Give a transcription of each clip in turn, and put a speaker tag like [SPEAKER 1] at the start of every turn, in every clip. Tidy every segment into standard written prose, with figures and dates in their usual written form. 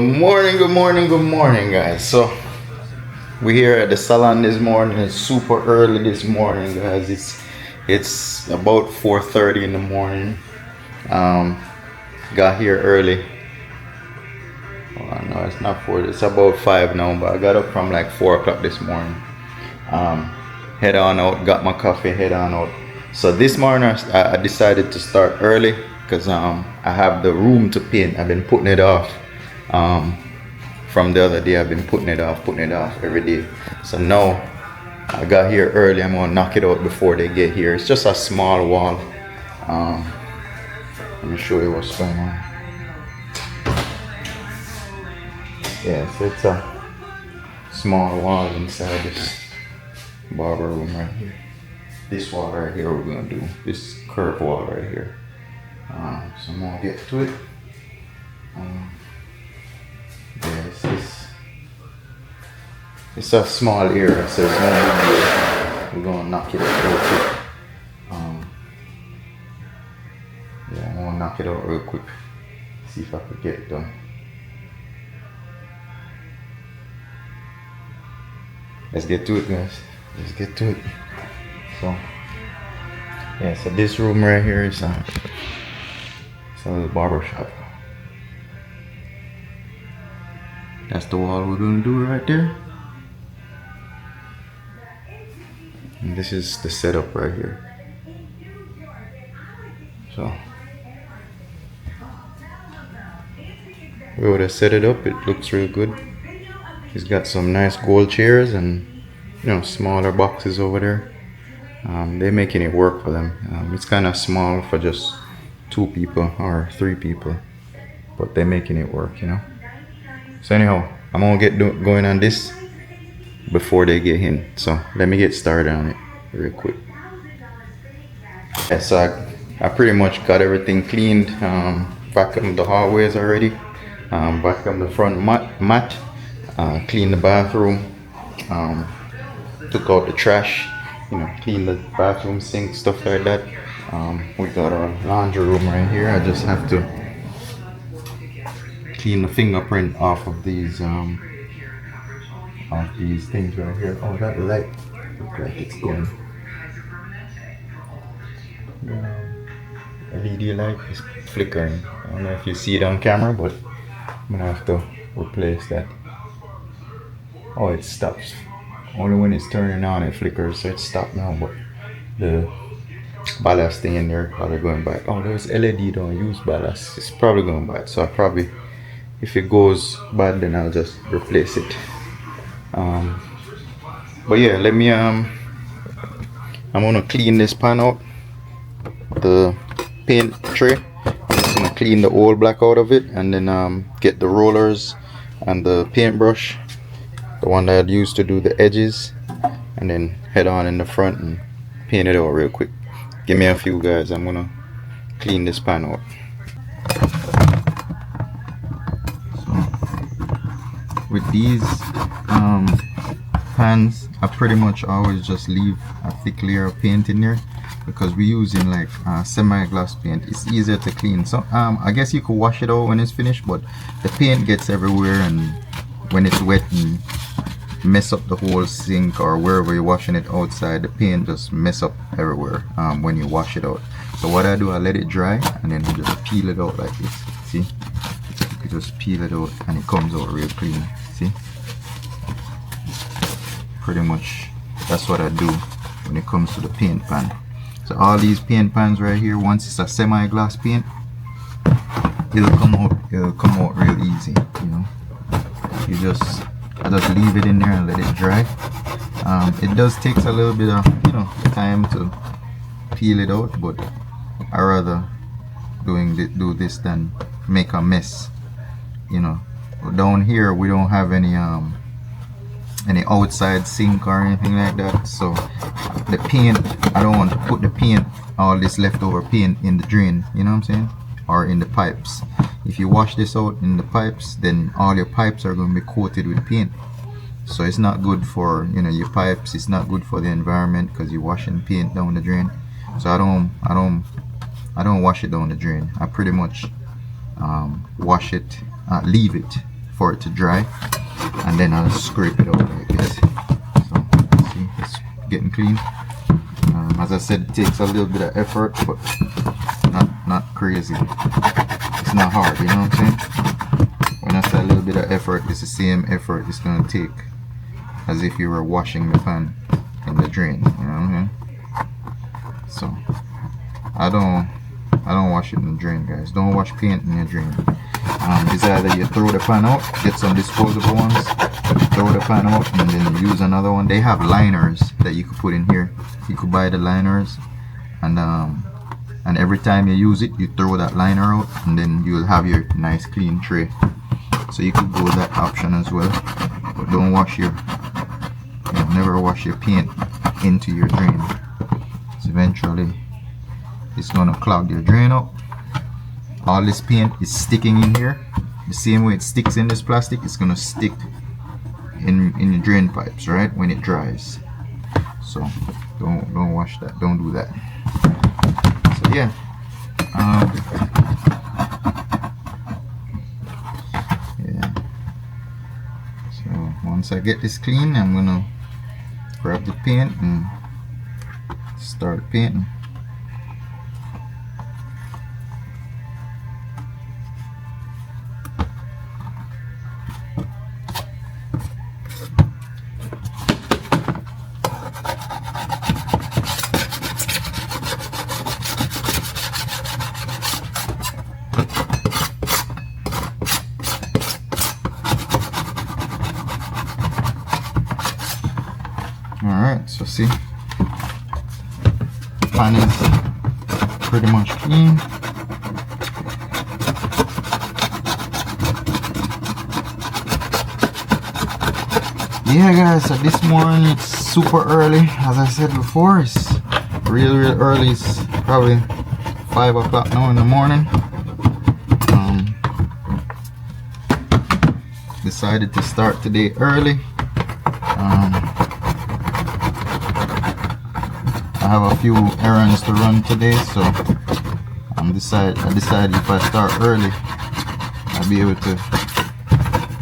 [SPEAKER 1] Good morning, guys. So we're here at the salon this morning. It's super early this morning, guys. It's about 4:30 in the morning. Um, got here early. Well, no, it's not 4. It's about 5 now, but I got up from like 4 o'clock this morning. Um, head on out. Got my coffee. Head on out. So this morning I decided to start early because I have the room to paint. I've been putting it off. From the other day, I've been putting it off every day. So now I got here early. I'm gonna knock it out before they get here. It's just a small wall. Let me show you what's going on. Yeah, so it's a small wall inside this barber room right here. This wall right here we're gonna do. This curved wall right here. So I'm gonna get to it. Yeah, it's a small area, so it's not big. We're gonna knock it out real quick. Yeah, I'm gonna knock it out real quick. See if I could get it done. Let's get to it, guys. Let's get to it. So, yeah, so this room right here is a little barber shop. That's the wall we're gonna do right there. And this is the setup right here. So we would have set it up. It looks real good. He's got some nice gold chairs and smaller boxes over there. They're making it work for them. It's kind of small for just 2 people or 3 people, but they're making it work, So anyhow, I'm gonna get going on this before they get in. So let me get started on it real quick. Yeah, so I pretty much got everything cleaned. Vacuumed the hallways already. Vacuumed the front mat. Cleaned the bathroom. Took out the trash. Cleaned the bathroom sink, stuff like that. We got our laundry room right here. I just have to clean the fingerprint off of these things right here. Oh, that light looks like it's going. LED light is flickering. I don't know if you see it on camera, but I'm gonna have to replace that. Oh, it stops. Only when it's turning on it flickers, so it's stopped now, but the ballast thing in there probably going bad. Oh, those LED don't use ballast. It's probably going bad, so I probably, if it goes bad, then I'll just replace it. But yeah, let me I'm gonna clean this pan out, the paint tray. I'm just gonna clean the old black out of it, and then get the rollers and the paintbrush, the one that I'd used to do the edges, and then head on in the front and paint it out real quick. Give me a few, guys. I'm gonna clean this pan out. With these pans, I pretty much always just leave a thick layer of paint in there because we're using like semi-gloss paint. It's easier to clean. So I guess you could wash it out when it's finished, but the paint gets everywhere, and when it's wet and mess up the whole sink or wherever you're washing it outside, the paint just mess up everywhere when you wash it out. So what I do, I let it dry and then I just peel it out like this. See, you just peel it out and it comes out real clean. See, pretty much that's what I do when it comes to the paint pan. So all these paint pans right here, once it's a semi-gloss paint, it'll come out real easy. I just leave it in there and let it dry. It does take a little bit of time to peel it out, but I rather do this than make a mess. Down here we don't have any outside sink or anything like that, so the paint, I don't want to put the paint, all this leftover paint, in the drain, you know what I'm saying, or in the pipes. If you wash this out in the pipes, then all your pipes are going to be coated with paint, so it's not good for your pipes. It's not good for the environment because you're washing paint down the drain. So I don't wash it down the drain. I pretty much wash it, leave it for it to dry, and then I'll scrape it out like this. So see, it's getting clean. As I said, it takes a little bit of effort, but not crazy. It's not hard, you know what I'm saying? When I say a little bit of effort, it's the same effort it's gonna take as if you were washing the pan in the drain, you know what I mean? So I don't wash it in the drain, guys. Don't wash paint in the drain. It's either you throw the pan out, get some disposable ones, throw the pan out, and then use another one. They have liners that you could put in here. You could buy the liners, and every time you use it, you throw that liner out, and then you'll have your nice clean tray. So you could go with that option as well. But don't wash never wash your paint into your drain. So eventually it's gonna clog your drain up. All this paint is sticking in here. The same way it sticks in this plastic, it's gonna stick in the drain pipes, right, when it dries. So don't wash that. Don't do that. So yeah. Yeah. So once I get this clean, I'm gonna grab the paint and start painting. Alright, so see, the pan is pretty much clean. Yeah guys, so this morning it's super early. As I said before, it's real early. It's probably 5 o'clock now in the morning. Decided to start today early. I have a few errands to run today, so I decided if I start early, I'll be able to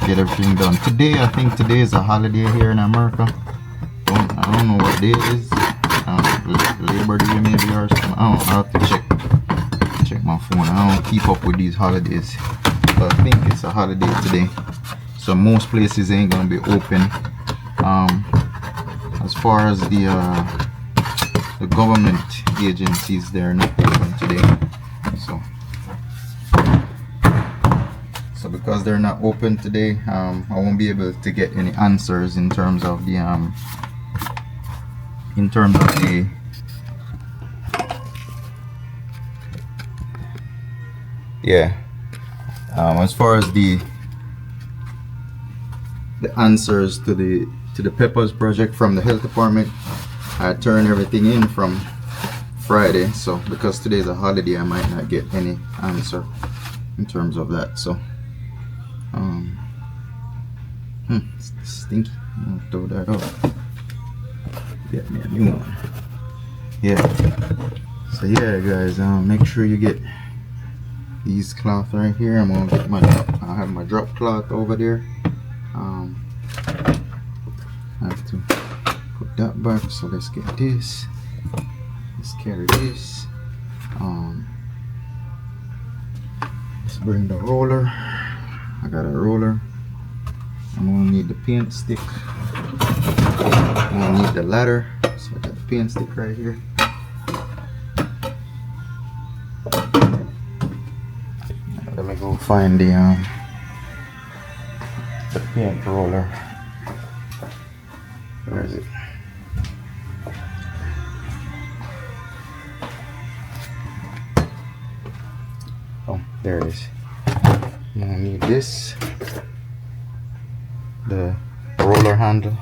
[SPEAKER 1] get everything done. Today, I think today is a holiday here in America. I don't know what day it is. Labor Day maybe or something. I have to check my phone. I don't keep up with these holidays, but I think it's a holiday today. So most places ain't gonna be open. As far as the government agencies, they're not open today. So because they're not open today, I won't be able to get any answers in terms of the as far as the answers to the Peppers project from the health department. I turned everything in from Friday, so because today is a holiday, I might not get any answer in terms of that. So it's stinky. I'll throw that out. Get me a new one. Yeah. So yeah guys, make sure you get these cloth right here. I'm gonna get I have my drop cloth over there. I have to put that back, so let's get this. Let's carry this. Let's bring the roller. I got a roller. I'm gonna need the paint stick. I'm gonna need the ladder. So I got the paint stick right here. Let me go find the paint roller. Where is it? Oh, there it is. I'm gonna need this, the roller handle.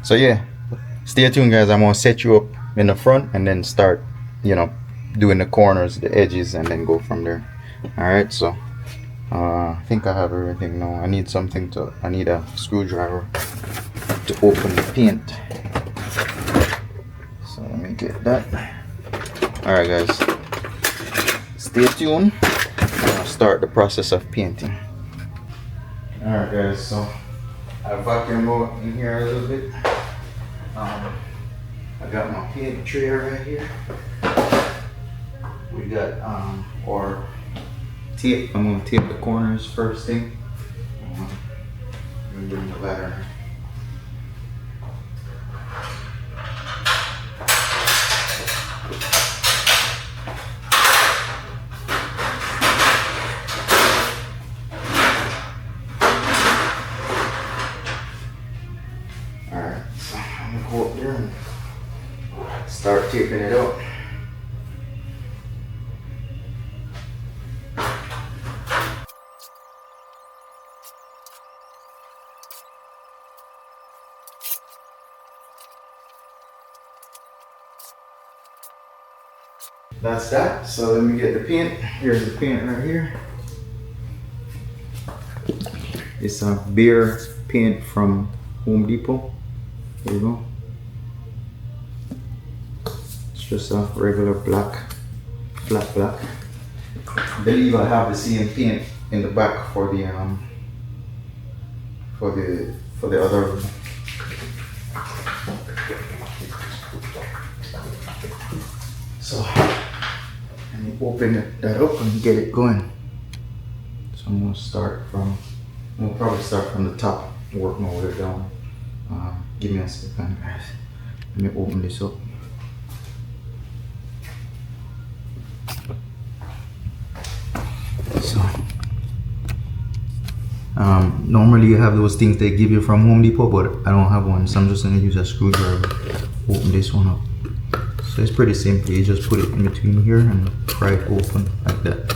[SPEAKER 1] So yeah, stay tuned guys. I'm gonna set you up in the front and then start, doing the corners, the edges, and then go from there. All right, so I think I have everything now. I need a screwdriver to open the paint. So let me get that. Alright guys, stay tuned. I'm gonna start the process of painting. Alright guys, so I vacuum out in here a little bit. I got my paint tray right here. We got our tape. I'm gonna tape the corners first thing. And bring the ladder. Alright, so I'm gonna go up there and start taping it out. That's that. So let me get the paint. Here's the paint right here. It's a beer paint from Home Depot. There you go. It's just a regular black, flat black. I believe I have the same paint in the back for the other. So let me open that up and get it going. So I'm gonna probably start from the top, work my way down. Give me a second, guys. Let me open this up. So, normally you have those things they give you from Home Depot, but I don't have one, so I'm just gonna use a screwdriver. Open this one up. So it's pretty simple. You just put it in between here and pry it open like that.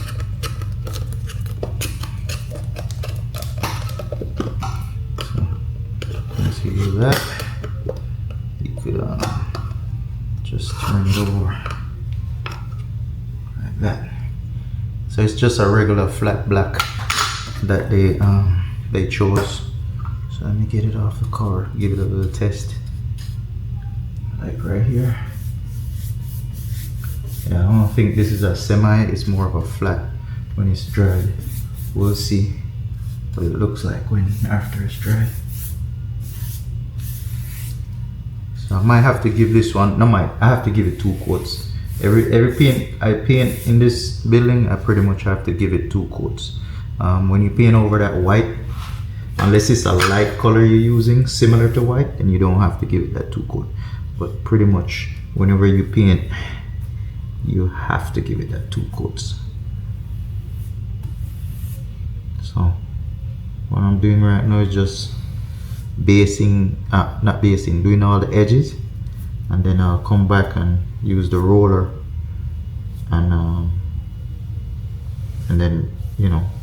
[SPEAKER 1] So once you do that, you could just turn it over like that. So it's just a regular flat black that they chose. So let me get it off the car. Give it a little test, like right here. Yeah, I don't think this is a semi, it's more of a flat when it's dried. We'll see what it looks like after it's dried. So I might have to give this one, I have to give it 2 coats. Every paint I paint in this building, I pretty much have to give it 2 coats. When you paint over that white, unless it's a light color you're using similar to white, then you don't have to give it that 2 coat. But pretty much whenever you paint, you have to give it that 2 coats. So what I'm doing right now is just doing all the edges, and then I'll come back and use the roller and then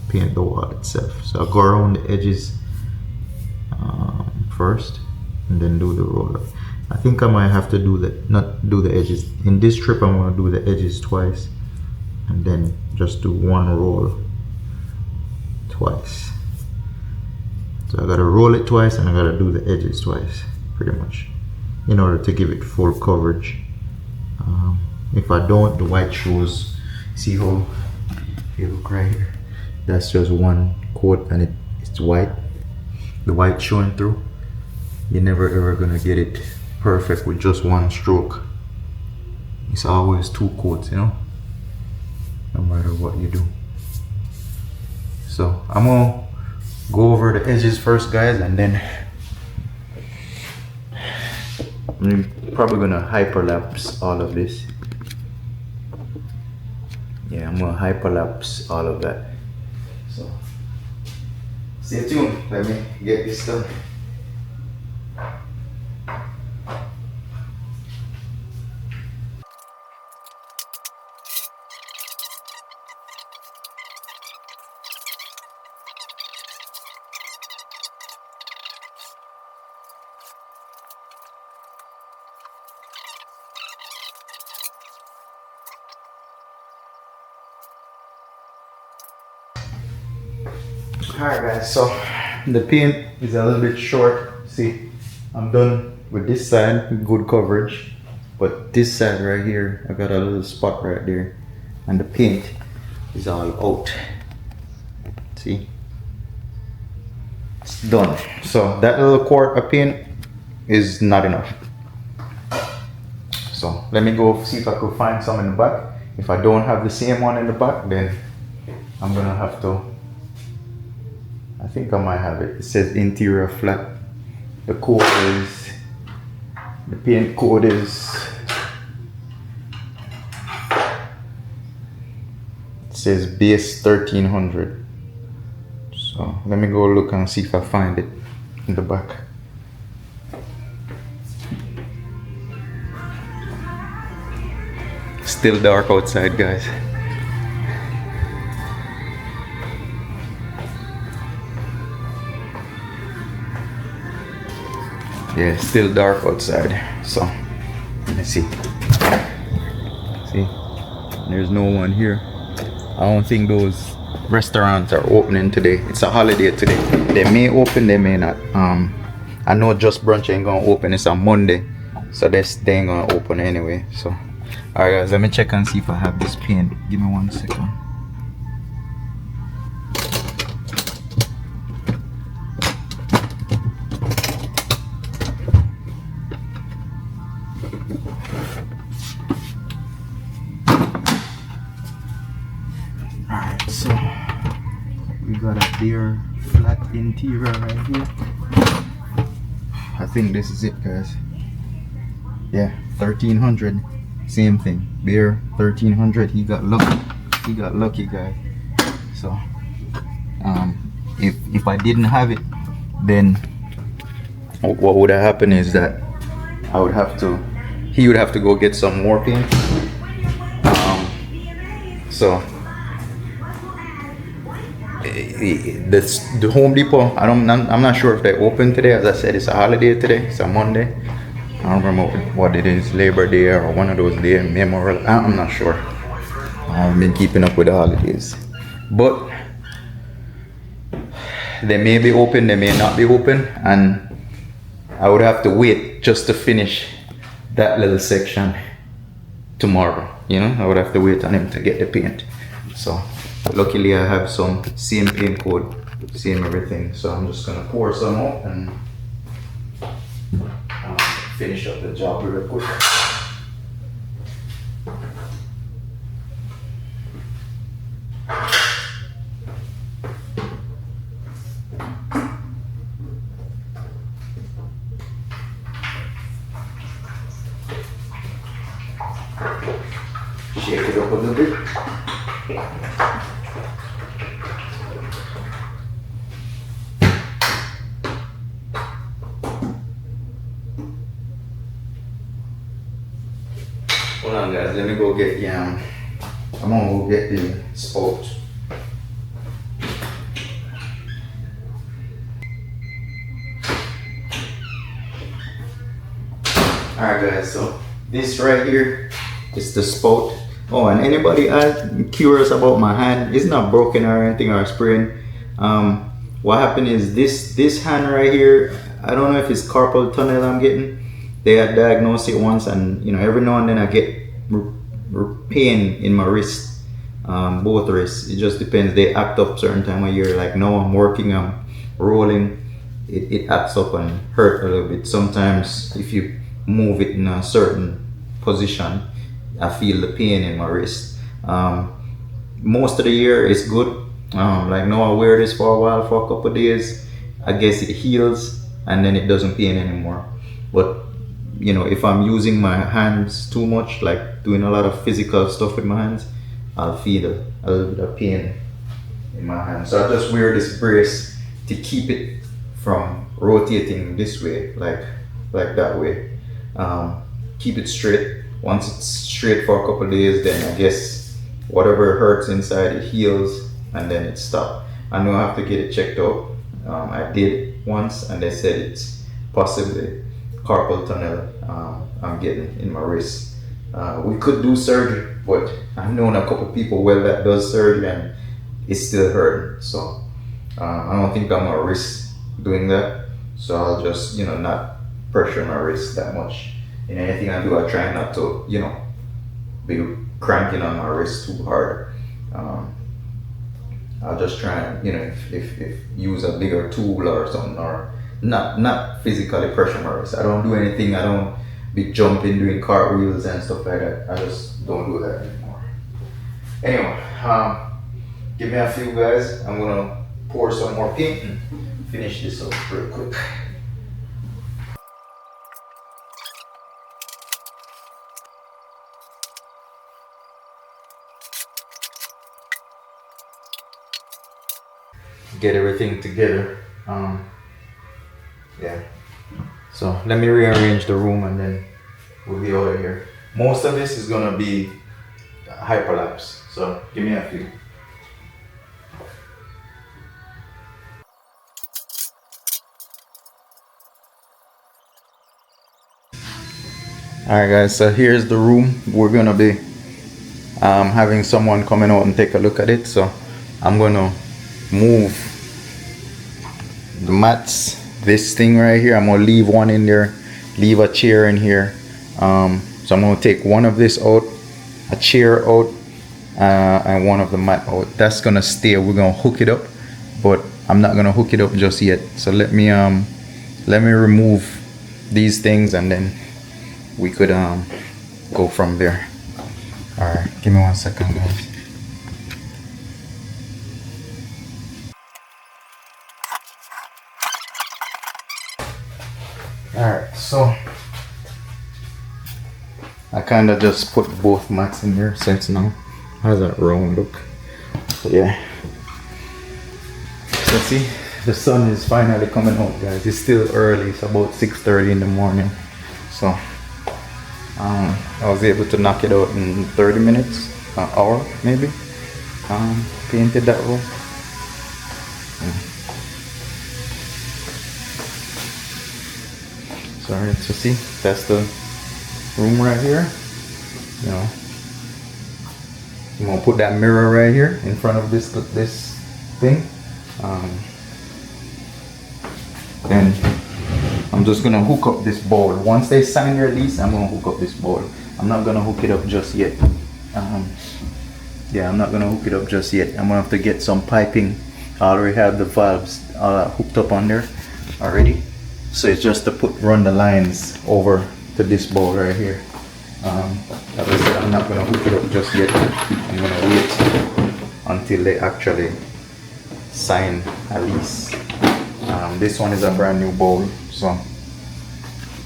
[SPEAKER 1] paint the wall itself. So I'll go around the edges first and then do the roller. I think I might have to not do the edges. In this trip I'm going to do the edges twice and then just do one roll twice. So I got to roll it twice and I got to do the edges twice, pretty much, in order to give it full coverage. If I don't, the white shows. See how, if you look right here, that's just one coat and it's white. The white showing through. You're never ever gonna get it perfect with just one stroke. It's always 2 coats, no matter what you do. So I'm gonna go over the edges first, guys, and then I'm probably gonna hyperlapse all of this. Yeah, I'm gonna hyperlapse all of that. So stay tuned, let me get this done. Alright guys, so the paint is a little bit short. See, I'm done with this side, good coverage, but this side right here, I got a little spot right there and the paint is all out. See, it's done. So that little quart of paint is not enough. So let me go see if I could find some in the back. If I don't have the same one in the back, then I'm gonna have to, I think I might have it. It says interior flat. The code is, the paint code is, it says base 1300. So let me go look and see if I find it in the back. Still dark outside, guys. Yeah, still dark outside. So let me see. See, there's no one here. I don't think those restaurants are opening today. It's a holiday today. They may open, they may not. I know Just Brunch ain't gonna open. It's on Monday, so they ain't gonna open anyway. So alright guys, let me check and see if I have this paint. Give me 1 second. Alright, so we got a bare flat interior right here. I think this is it, guys. Yeah, 1300. Same thing, beer 1300. He got lucky, guys. So if I didn't have it, then what would have happened is that he would have to go get some more paint. So the Home Depot, I'm not sure if they open today. As I said, it's a holiday today. It's a Monday. I don't remember what it is, Labor Day or one of those days, Memorial. I'm not sure. I haven't been keeping up with the holidays. But they may be open, they may not be open, and I would have to wait just to finish that little section tomorrow. You know, I would have to wait on him to get the paint. So luckily I have some same paint code, same everything. So I'm just gonna pour some out and finish up the job real quick. Shake it up a little bit. Hold on guys, let me go get I'm gonna go get the spout. Alright guys, so this right here is the spout. Oh, and anybody curious about my hand, it's not broken or anything or sprained. What happened is this hand right here, I don't know if it's carpal tunnel I'm getting. They had diagnosed it once, and you know, every now and then I get pain in my wrist, both wrists. It just depends. They act up certain time of year. Like now I'm working, I'm rolling, it acts up and hurt a little bit. Sometimes if you move it in a certain position, I feel the pain in my wrist. Most of the year it's good. Like now I wear this for a while, for a couple of days. I guess it heals and then it doesn't pain anymore. But you know, if I'm using my hands too much, like doing a lot of physical stuff with my hands, I'll feel a little bit of pain in my hands. So I just wear this brace to keep it from rotating this way, like that way. Keep it straight. Once it's straight for a couple of days, then I guess whatever hurts inside, it heals and then it stops. I know I have to get it checked out. I did once and they said it's possibly carpal tunnel I'm getting in my wrist. We could do surgery, but I've known a couple people that does surgery and it's still hurting. So I don't think I'm gonna risk doing that. So I'll just, you know, not pressure my wrist that much. In anything I do, I try not to, you know, be cranking on my wrist too hard. I'll just try and, you know, if use a bigger tool or something, or not physically pressure my wrist. I don't do anything. I don't be jumping, doing cartwheels and stuff like that. I just don't do that anymore. Anyway, give me a few, guys. I'm gonna pour some more paint and finish this up real quick. Get everything together. Yeah. So let me rearrange the room and then we'll be out of here. Most of this is gonna be hyperlapse. So give me a few. Alright guys, so here's the room. We're gonna be having someone coming out and take a look at it. So I'm gonna move the mats, this thing right here. I'm gonna leave one in there, leave a chair in here. So I'm gonna take one of this out, a chair out, and one of the mat out. That's gonna stay. We're gonna hook it up, but I'm not gonna hook it up just yet. So let me remove these things and then we could go from there. All right, give me 1 second, guys. Alright, so I kind of just put both mats in there since now. How's that round look? So yeah. So see, the sun is finally coming out, guys. It's still early. It's about 6:30 in the morning. So I was able to knock it out in 30 minutes, an hour maybe. Painted that room. Sorry, so see, that's the room right here. You know, I'm gonna put that mirror right here in front of this thing. And I'm just gonna hook up this bowl. Once they sign their lease, I'm gonna hook up this bowl. I'm not gonna hook it up just yet. Yeah, I'm not gonna hook it up just yet. I'm gonna have to get some piping. I already have the valves hooked up on there already. So it's just to run the lines over to this bowl right here. Like I said, I'm not gonna hook it up just yet. I'm gonna wait until they actually sign a lease. This one is a brand new bowl, so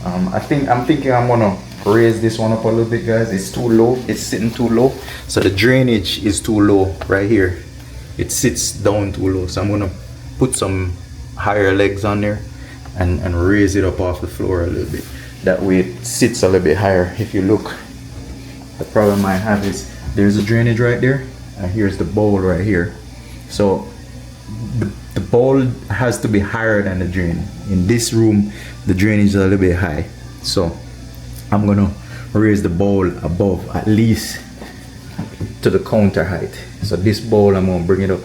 [SPEAKER 1] I'm thinking I'm gonna raise this one up a little bit, guys. It's too low. It's sitting too low, so the drainage is too low right here. It sits down too low, so I'm gonna put some higher legs on there and raise it up off the floor a little bit. That way it sits a little bit higher. If you look, the problem I have is there's a drainage right there and here's the bowl right here. So the bowl has to be higher than the drain. In this room, the drainage is a little bit high. So I'm gonna raise the bowl above, at least to the counter height. So this bowl, I'm gonna bring it up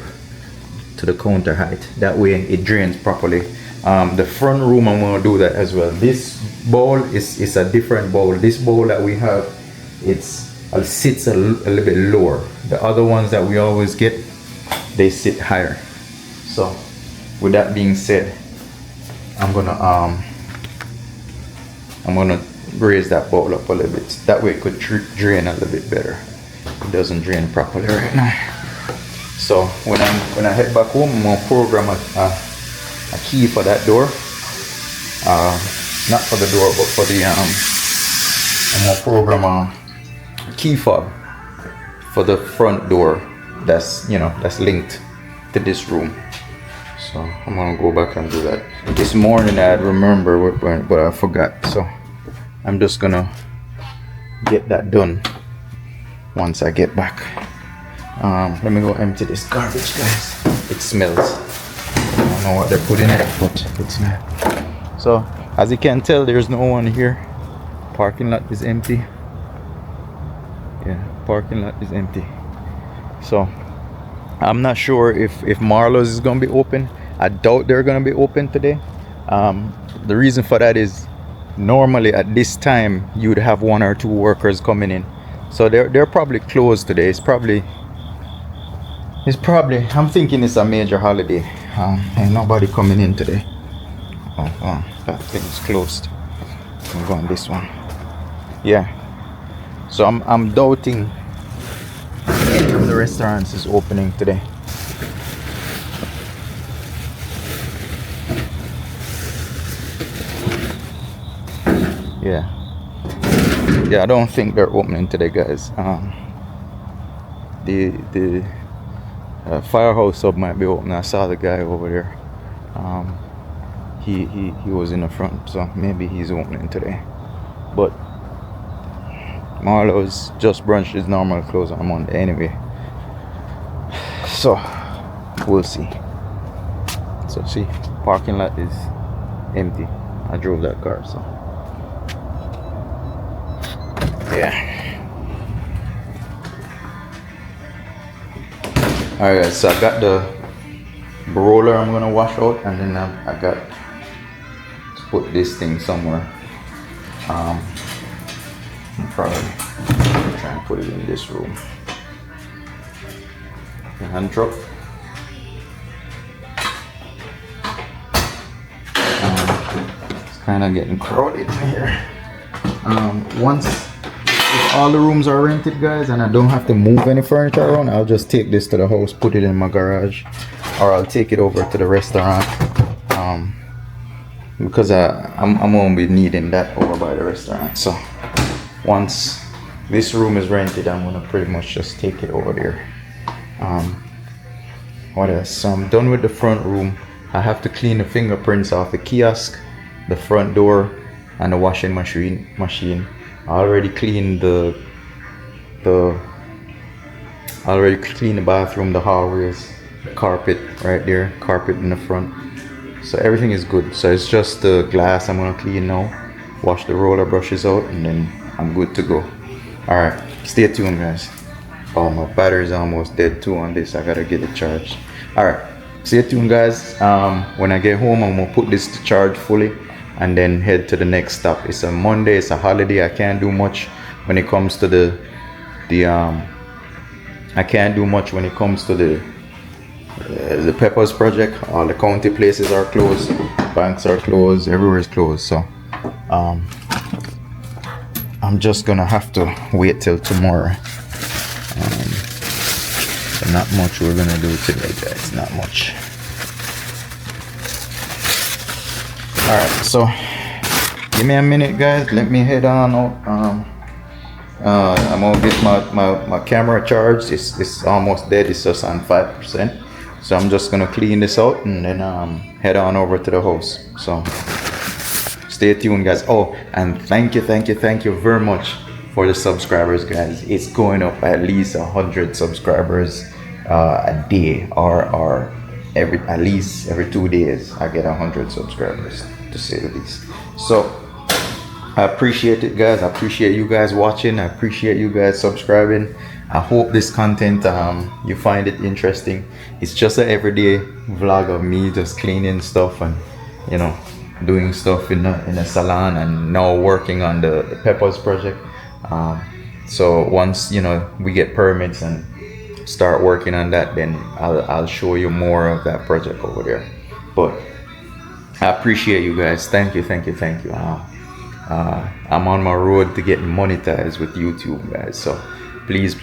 [SPEAKER 1] to the counter height. That way it drains properly. The front room, I'm gonna do that as well. This bowl is a different bowl. This bowl that we have, it sits a little bit lower. The other ones that we always get, they sit higher. So with that being said, I'm gonna raise that bowl up a little bit. That way it could drain a little bit better. It doesn't drain properly right now. So when I head back home, I'm gonna program a key for that door. Not for the door, but for the I'm gonna program a key fob for the front door. That's linked to this room. So I'm gonna go back and do that. This morning I remember, but I forgot. So I'm just gonna get that done once I get back. Let me go empty this garbage, guys. It smells. I don't know what they're putting in it, but it's not. So as you can tell, there's no one here. Parking lot is empty. Yeah, parking lot is empty. So I'm not sure if Marlowe's is gonna be open. I doubt they're gonna be open today. The reason for that is normally at this time you'd have 1 or 2 workers coming in. So they're probably closed today. It's probably It's probably, I'm thinking it's a major holiday. Ain't nobody coming in today. That thing is closed. I'm going this one. Yeah. So I'm doubting any of the restaurants is opening today. Yeah. Yeah, I don't think they're opening today, guys. The firehouse sub might be open. I saw the guy over there. He was in the front, so maybe he's opening today. But Marlowe's Just Brunch is normally closed on Monday anyway. So we'll see. So see, parking lot is empty. I drove that car, so yeah. Alright guys, so I got the roller I'm gonna wash out, and then I got to put this thing somewhere. I'm probably try and put it in this room. The hand truck. It's kind of getting crowded in here. Once if all the rooms are rented, guys, and I don't have to move any furniture around, I'll just take this to the house, put it in my garage, or I'll take it over to the restaurant. Because I'm gonna be needing that over by the restaurant. So once this room is rented, I'm gonna pretty much just take it over there. What else? So I'm done with the front room. I have to clean the fingerprints off the kiosk, the front door, and the washing machine. I already cleaned the bathroom, the hallways, the carpet right there, carpet in the front. So everything is good. So it's just the glass I'm gonna clean now, wash the roller brushes out, and then I'm good to go. All right, stay tuned, guys. Oh, my battery's almost dead too on this. I gotta get it charged. All right, stay tuned, guys. When I get home, I'm gonna put this to charge fully and then head to the next stop. It's a Monday, it's a holiday. I can't do much when it comes to the Peppers project. All the county places are closed, banks are closed, everywhere is closed. So I'm just gonna have to wait till tomorrow. So not much we're gonna do today, guys. Not much. All right, so give me a minute, guys. Let me head on out. I'm gonna get my camera charged. It's almost dead. It's just on 5%. So I'm just gonna clean this out and then head on over to the house. So stay tuned, guys. Oh, and thank you very much for the subscribers, guys. It's going up at least 100 subscribers a day, or at least every 2 days I get 100 subscribers, to say the least. So I appreciate it, guys. I appreciate you guys watching. I appreciate you guys subscribing. I hope this content you find it interesting. It's just an everyday vlog of me just cleaning stuff and, you know, doing stuff in a salon, and now working on the Peppers project. So once, you know, we get permits and start working on that, then I'll show you more of that project over there. But I appreciate you guys. Thank you. I'm on my road to getting monetized with YouTube, guys. So please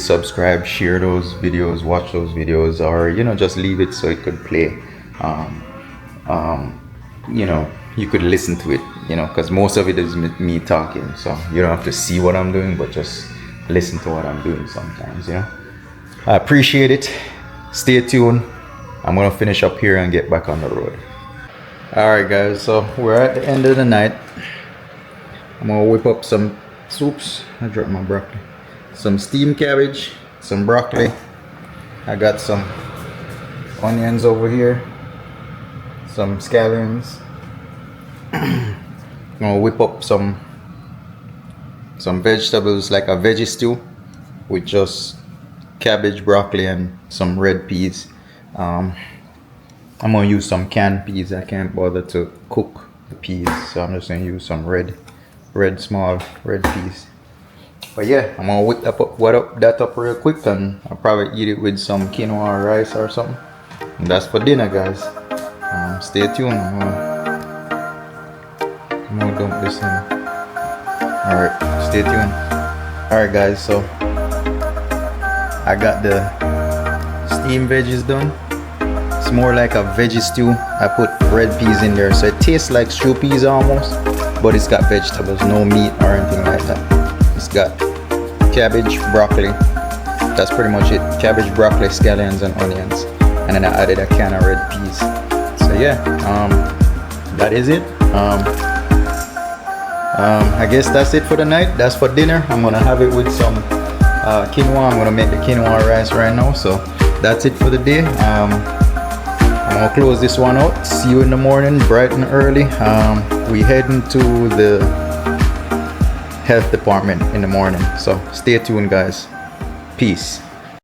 [SPEAKER 1] subscribe, share those videos, watch those videos, or, you know, just leave it so it could play. You know, you could listen to it, you know, because most of it is me talking, so you don't have to see what I'm doing, but just listen to what I'm doing sometimes, you know. I appreciate it. Stay tuned. I'm gonna finish up here and get back on the road. All right, guys, so we're at the end of the night. I'm gonna whip up some soups. I dropped my broccoli. Some steamed cabbage, some broccoli. I got some onions over here, some scallions. I'm gonna whip up some vegetables, like a veggie stew with just cabbage, broccoli, and some red peas. I'm gonna use some canned peas. I can't bother to cook the peas, so I'm just gonna use some red small red peas. But yeah, I'm gonna whip that up real quick, and I'll probably eat it with some quinoa rice or something. And that's for dinner, guys. Stay tuned. I'm gonna dump this in. Alright, stay tuned. Alright guys, so I got the steamed veggies done. It's more like a veggie stew. I put red peas in there, so it tastes like stew peas almost, but it's got vegetables, no meat or anything like that. It's got cabbage, broccoli. That's pretty much it. Cabbage, broccoli, scallions, and onions. And then I added a can of red peas. So yeah, that is it. I guess that's it for the night. That's for dinner. I'm gonna have it with some quinoa. I'm gonna make the quinoa rice right now. So that's it for the day. I'm gonna close this one out. See you in the morning, bright and early. We heading to the health department in the morning. So stay tuned, guys. Peace.